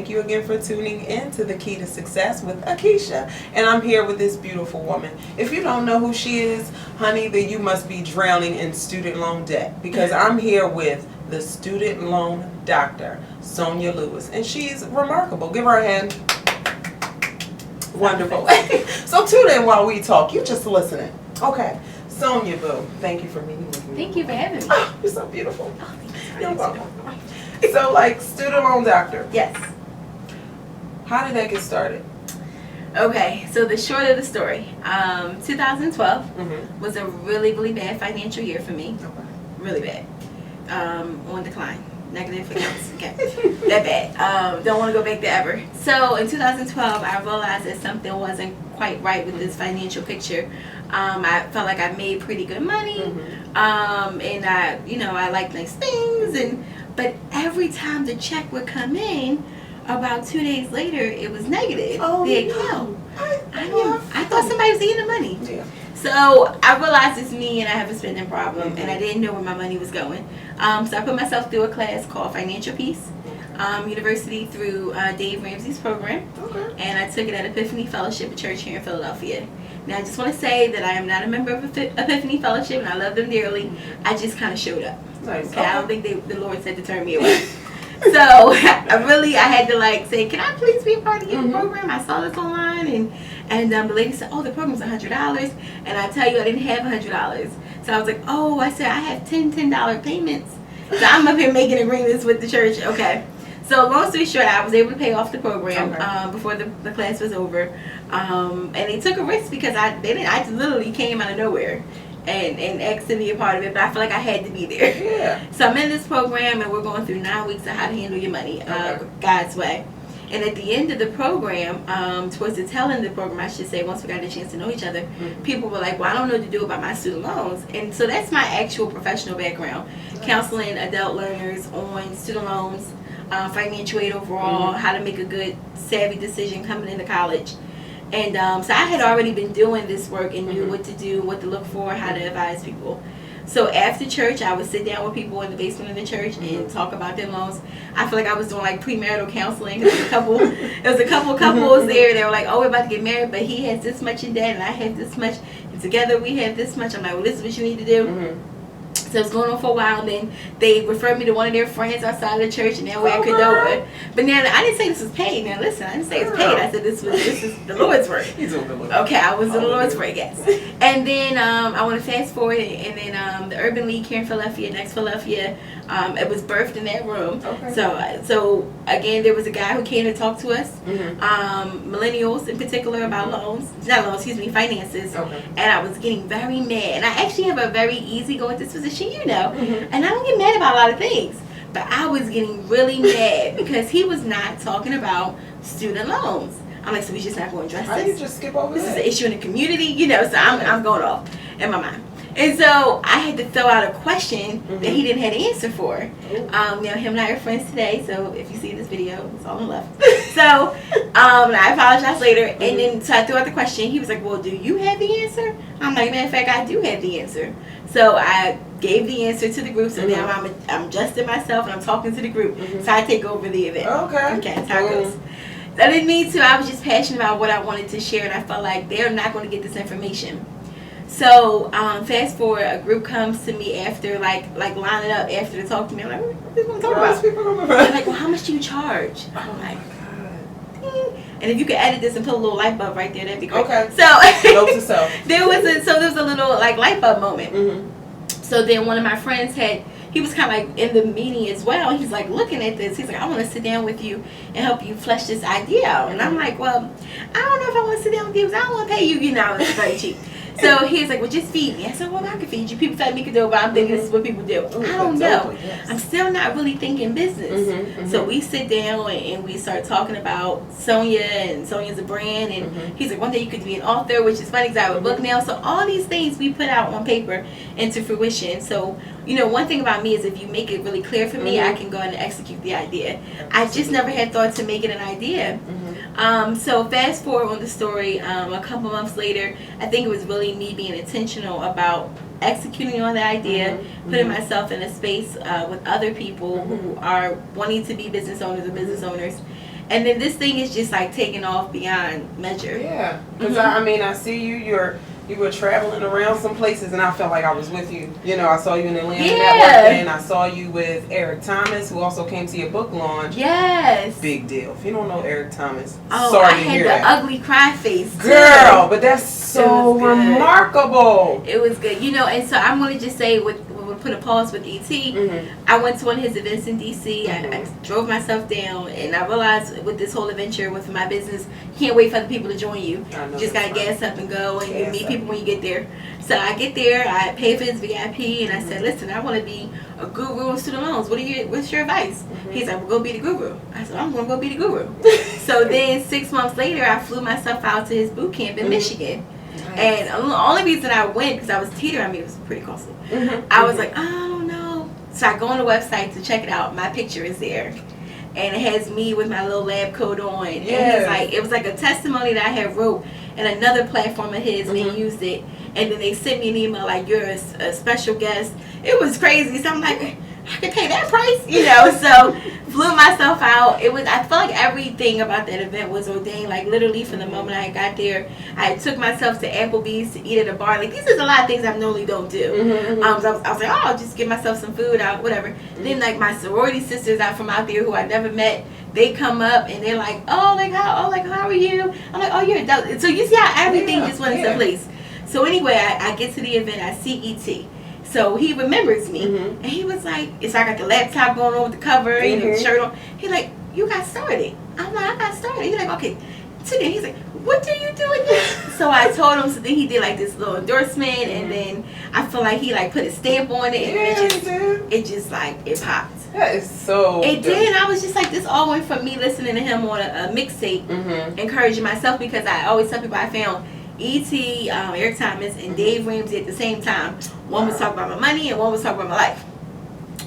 thank you again for tuning in to The Key to Success with Akeisha. And I'm here with this beautiful woman. If you don't know who she is, honey, then you must be drowning in student loan debt, because I'm here with the student loan doctor, Sonia Lewis. And she's remarkable. Give her a hand. Wonderful. So tune in while we talk. You just listening. Okay. Sonia, boo, thank you for meeting with me. Thank you for having me. Oh, you're so beautiful. Oh, You're welcome. So, like, student loan doctor, yes. how did that get started? Okay, so the short of the story, 2012 Mm-hmm. was a really, really bad financial year for me. Okay. Really bad. On decline. Negative accounts. Okay. That bad. Don't want to go back there ever. So in 2012, I realized that something wasn't quite right with this financial picture. I felt like I made pretty good money. Mm-hmm. And I liked nice things, but every time the check would come in, about 2 days later, it was negative. Oh, the no. account. I I thought somebody was eating the money. Yeah. So I realized it's me and I have a spending problem, Mm-hmm. and I didn't know where my money was going. So I put myself through a class called Financial Peace University through Dave Ramsey's program, Okay. and I took it at Epiphany Fellowship, a church here in Philadelphia. Now I just want to say that I am not a member of Epiphany Fellowship, and I love them dearly. I just kind of showed up. Nice. Okay, I don't think the Lord said to turn me away. So I had to say, can I please be a part of your Mm-hmm. program? I saw this online, and the lady said, oh, the program's $100, and I tell you, I didn't have $100. So I was like, oh, I said I have $10 payments. So I'm up here making agreements with the church. Okay. So long story short, I was able to pay off the program before the class was over, and they took a risk because I literally came out of nowhere and asked to be a part of it, but I feel like I had to be there. Yeah. So I'm in this program, and we're going through 9 weeks of how to handle your money God's way. And at the end of the program, towards the tail end of the program, I should say, once we got a chance to know each other, Mm-hmm. people were like, well, I don't know what to do about my student loans. And so that's my actual professional background, counseling adult learners on student loans, financial aid overall, Mm-hmm. how to make a good, savvy decision coming into college. And so I had already been doing this work and knew Mm-hmm. what to do, what to look for, how to advise people. So after church, I would sit down with people in the basement of the church and talk about their loans. I feel like I was doing like premarital counseling. There was a couple couples there. They were like, "Oh, we're about to get married, but he has this much in debt, and I have this much, and together we have this much." I'm like, "Well, this is what you need to do." Mm-hmm. So it was going on for a while, and then they referred me to one of their friends outside of the church, and that way I could do it. But now I didn't say this was paid. Now listen, I didn't say it's paid. I said this is the Lord's work. He's doing the Lord. Okay, I was in the Lord's work, yes. And then I want to fast forward, and then the Urban League here in Philadelphia, next Philadelphia, it was birthed in that room. Okay. So again, there was a guy who came to talk to us, Mm-hmm. millennials in particular, about finances. Okay. And I was getting very mad. And I actually have a very easygoing disposition, Mm-hmm. and I don't get mad about a lot of things. But I was getting really mad because he was not talking about student loans. I'm like, so we just not going to address How do you this? just skip over This is that? an issue in the community, so I'm going off in my mind. And so I had to throw out a question that he didn't have the answer for. Him and I are friends today, so if you see this video, it's all in love. So I apologize later. And then so I threw out the question. He was like, well, do you have the answer? I'm like, matter of fact, I do have the answer. So I gave the answer to the group. So now I'm adjusting myself and I'm talking to the group. So I take over the event. Okay. Okay, that's how it goes. I didn't mean to. I was just passionate about what I wanted to share, and I felt like they're not going to get this information. So fast forward, a group comes to me after, like lining up after to talk to me. I'm like, what are you going to talk about? They're like, well, how much do you charge? I'm like, and if you could edit this and put a little light bulb right there, that'd be great. Okay. So Note to self. there was a little light bulb moment. Mm-hmm. So then one of my friends he was kind of like in the meeting as well. And he's like looking at this. He's like, I want to sit down with you and help you flesh this idea out. And I'm like, well, I don't know if I want to sit down with you because I don't want to pay you. It's very cheap. So he was like, well, just feed me. I said, well, I can feed you. People fed me could do it, but I'm thinking this is what people do. I don't know. Yes. I'm still not really thinking business. So we sit down and we start talking about Sonia, and Sonia's a brand. And he's like, one day you could be an author, which is funny because I have a book now. So all these things we put out on paper into fruition. So, one thing about me is if you make it really clear for me, I can go and execute the idea. I just never had thought to make it an idea. So fast forward on the story, a couple months later, I think it was really me being intentional about executing on the idea, putting myself in a space with other people who are wanting to be business owners or business owners. And then this thing is just like taking off beyond measure. Yeah, because I mean, I see you were traveling around some places, and I felt like I was with you. You know, I saw you in Atlanta that weekend. I saw you with Eric Thomas, who also came to your book launch. Yes. Big deal. If you don't know Eric Thomas, oh, sorry I to had hear the that. ugly cry face too. Girl, but that's so remarkable. It was good. You know, and so I'm going to just say, we'll put a pause with E.T. I went to one of his events in D.C. I drove myself down, and I realized with this whole adventure with my business, you can't wait for other people to join you. You just got to gas up and go, and you meet people when you get there. So I get there, I pay for his VIP, and I said, listen, I want to be a guru in student loans. What's your advice? He's like, well, go be the guru. I said, I'm going to go be the guru. So then 6 months later, I flew myself out to his boot camp in Michigan. Nice. And the only reason I went, because I was teetering, I mean, it was pretty costly. I was like, I don't know. So I go on the website to check it out. My picture is there. And it has me with my little lab coat on. And he's like, it was like a testimony that I had wrote in another platform of his, and he used it. And then they sent me an email like, you're a special guest. It was crazy. So I'm like, I could pay that price, you know. So flew myself out. I felt like everything about that event was ordained. Like literally from the moment I got there, I took myself to Applebee's to eat at a bar. Like these is a lot of things I normally don't do. So I was like, oh, I'll just get myself some food out, whatever. Then like my sorority sisters out from out there who I never met, they come up and they're like, how are you? I'm like, oh, you're adult. So you see how everything just went into place. So anyway, I get to the event, I see E.T. So he remembers me, and he was like, so I got the laptop going on with the cover, you know, the shirt on. He's like, you got started. I'm like, I got started. He's like, okay. So then he's like, what do you do again? So I told him, so then he did like this little endorsement, and then I feel like he like put a stamp on it, and it just like, it popped. That is so It did, and I was just like, this all went from me listening to him on a mixtape, encouraging myself, because I always tell people I found E.T., Eric Thomas, and Dave Ramsey at the same time. One was talking about my money, and one was talking about my life.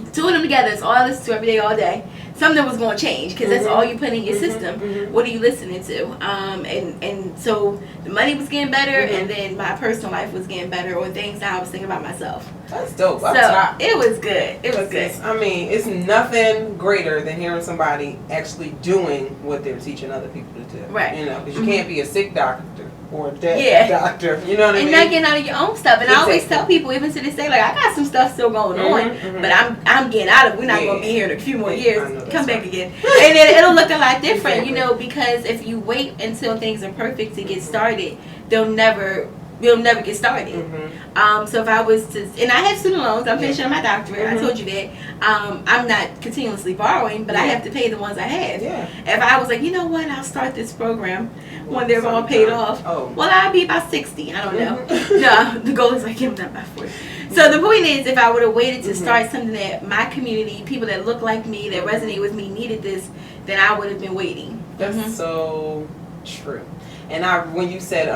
The two of them together is all I listen to every day, all day. Something was going to change, because that's all you put in your system. What are you listening to? And so the money was getting better, and then my personal life was getting better, or things that I was thinking about myself. That's dope. So it was good. It was good. I mean, it's nothing greater than hearing somebody actually doing what they're teaching other people to do. Right. You know, because you can't be a sick doctor or a dead doctor. You know what I mean? And not getting out of your own stuff. And I always tell people, even to this day, like, I got some stuff still going on, but I'm getting out of it. We're not going to be here in a few more years. Come back again. And then it'll look a lot different, you know, because if you wait until things are perfect to get started, we'll never get started. So if I was to, and I have student loans, I'm finishing my doctorate, I told you that. I'm not continuously borrowing, but I have to pay the ones I have. If I was like, you know what, I'll start this program when they're all paid off, well, I'll be about 60, I don't know. No, the goal is like, I'm not about 40. So the point is, if I would have waited to start something that my community, people that look like me, that resonate with me, needed this, then I would have been waiting. That's so true. And when you said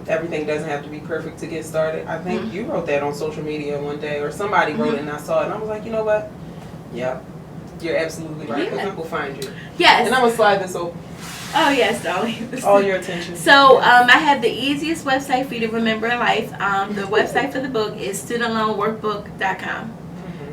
everything doesn't have to be perfect to get started, I think you wrote that on social media one day, or somebody wrote it, and I saw it, and I was like, you know what? Yep, you're absolutely right, because people find you. Yes. And I'm going to slide this over. Oh, yes, darling. All your attention. So I have the easiest website for you to remember in life. The website for the book is studentloanworkbook.com.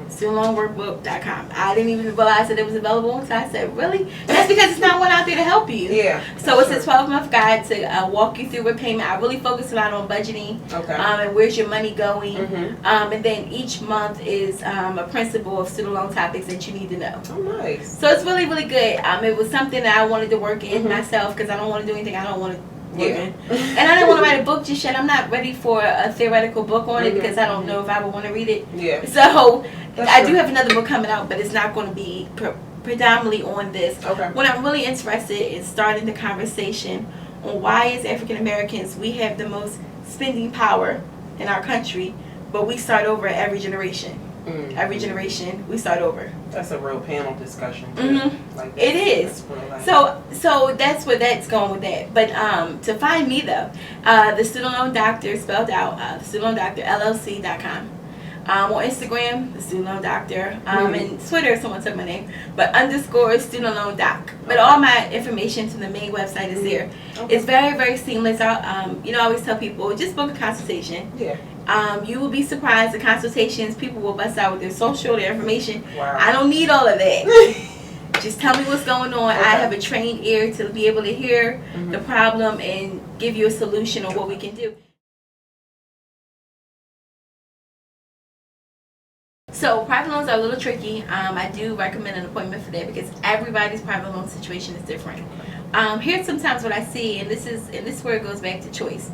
studentloanworkbook.com. I didn't even realize that it was available, so I said, really? That's because it's not one out there to help you. So it's a 12-month guide to walk you through repayment. I really focus a lot on budgeting and where's your money going. And then each month is a principle of student loan topics that you need to know. Oh, nice. So it's really, really good. It was something that I wanted to work in myself, because I don't want to do anything I don't want to work in. And I didn't want to write a book just yet. I'm not ready for a theoretical book on it, because I don't know if I would want to read it. So I do have another book coming out, but it's not going to be predominantly on this. What I'm really interested in starting the conversation on why as African Americans we have the most spending power in our country, but we start over at every generation. Every generation we start over. That's a real panel discussion too. Like it is. So that's where that's going with that. But to find me though, the Student Loan Doctor, spelled out, the Student Loan Doctor LLC.com. On Instagram, the Student Loan Doctor, and Twitter, someone took my name, but _Student Loan Doc. But all my information to the main website is there. It's very, very seamless. I always tell people, just book a consultation. You will be surprised, the consultations, people will bust out with their social, their information. I don't need all of that. Just tell me what's going on. Okay. I have a trained ear to be able to hear the problem and give you a solution on what we can do. So private loans are a little tricky. I do recommend an appointment for that because everybody's private loan situation is different. Here's sometimes what I see, and this is where it goes back to choice.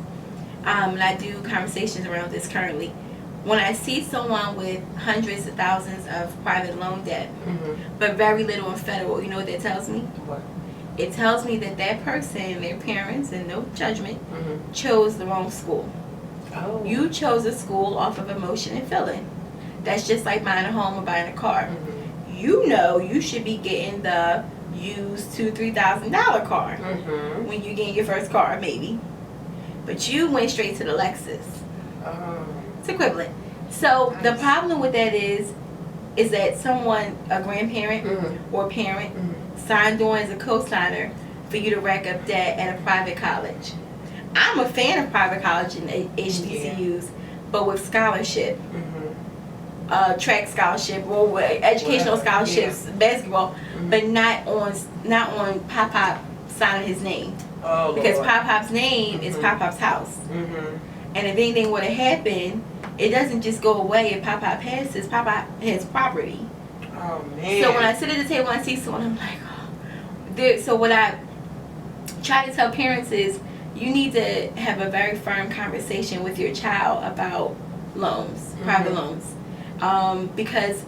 And I do conversations around this currently. When I see someone with hundreds of thousands of private loan debt, but very little in federal, you know what that tells me? What? It tells me that that person, their parents, and no judgment, chose the wrong school. Oh. You chose a school off of emotion and feeling. That's just like buying a home or buying a car. You know you should be getting the used $2,000-$3,000 car when you get your first car, maybe. But you went straight to the Lexus. It's equivalent. So the problem with that is that someone, a grandparent or parent, signed on as a co-signer for you to rack up debt at a private college. I'm a fan of private college and HBCUs, but with scholarship. Track scholarship or educational scholarships, basketball, but not on Pop signing his name. Oh, because Lord. Pop-Pop's name is Pop-Pop's house. And if anything would have happened, it doesn't just go away if Pop-Pop passes. Pop-Pop has property. Oh, man. So when I sit at the table and I see someone, I'm like, oh. So what I try to tell parents is you need to have a very firm conversation with your child about loans, private loans. Because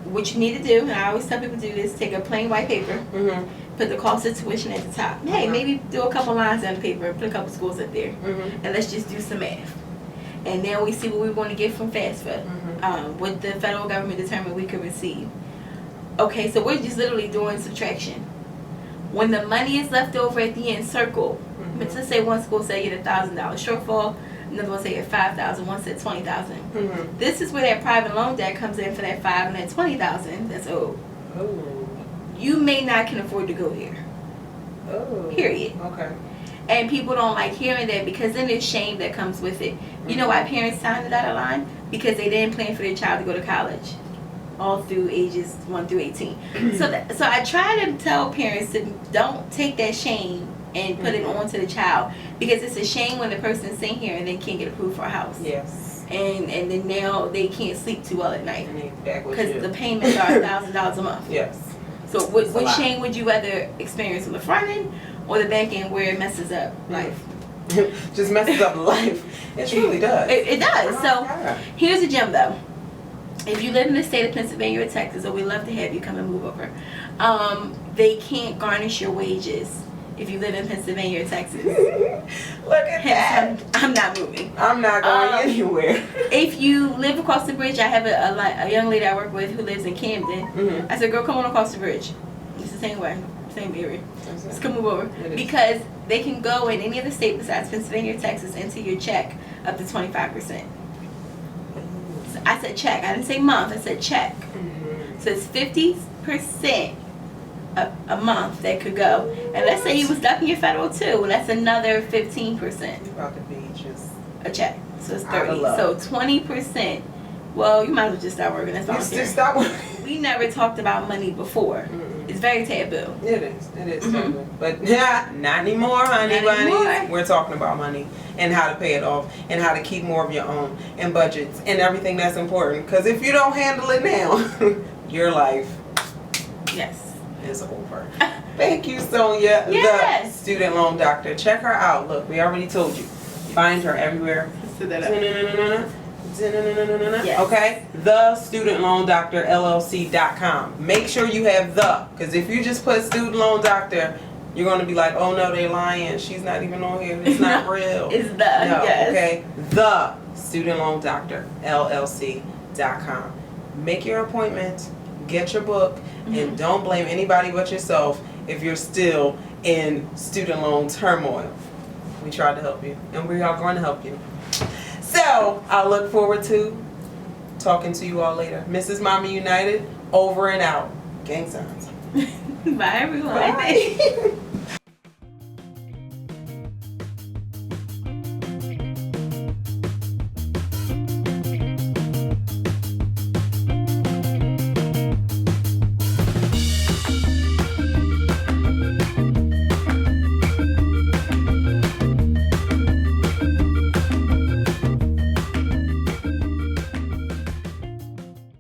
what you need to do, and I always tell people to do this, take a plain white paper, put the cost of tuition at the top. Hey, maybe do a couple lines on the paper and put a couple schools up there. And let's just do some math. And then we see what we're going to get from FAFSA, what the federal government determined we could receive. Okay, so we're just literally doing subtraction. When the money is left over at the end, circle. But let's say one school say you get $1,000 shortfall, another one say you get $5,000, one said $20,000. This is where that private loan debt comes in for that $5,000 and that $20,000 that's owed. You may not can afford to go here. Period. Okay. And people don't like hearing that because then there's shame that comes with it. You know why parents signed the dotted line? Because they didn't plan for their child to go to college, all through ages 1 through 18. So I try to tell parents to don't take that shame and put it onto the child, because it's a shame when the person's sitting here and they can't get approved for a house. Yes. And then now they can't sleep too well at night Because because the payments are $1,000 a month. Yes. So what shame would you rather experience on the front end or the back end where it messes up life? Just messes up life. It truly does. It does. Oh, So God. here's a gem though. If you live in the state of Pennsylvania or Texas, or we'd love to have you come and move over, they can't garnish your wages if you live in Pennsylvania or Texas. Look at that. I'm not moving. I'm not going anywhere. If you live across the bridge, I have a young lady I work with who lives in Camden. I said, girl, come on across the bridge. It's the same way, same area. Just come move over. Because they can go in any other state besides Pennsylvania or Texas into your check up to 25%. So I said check. I didn't say month. I said check. So it's 50% a month that could go. And let's say you was ducking your federal too. Well, that's another 15%. About to be just a check. So it's out of 30. love. So 20%. Well, you might as well just start working. That's voluntary. just stop working. We never talked about money before. It's very taboo. It is taboo. But not anymore, honey bunnies. We're talking about money and how to pay it off and how to keep more of your own and budgets and everything that's important. Because if you don't handle it now, your life is over. Thank you, Sonia, the student loan doctor. Check her out. Look, we already told you. Find her everywhere. Okay, the student loan doctor LLC.com. Make sure you have the, because if you just put student loan doctor, you're going to be like, oh no, they lying. She's not even on here. It's not real. It's the, okay, the student loan doctor LLC.com. Make your appointment, get your book, and don't blame anybody but yourself if you're still in student loan turmoil. We tried to help you, and we are going to help you. So, I look forward to talking to you all later. Mrs. Mommy United, over and out. Gang signs. Bye, everyone. Bye.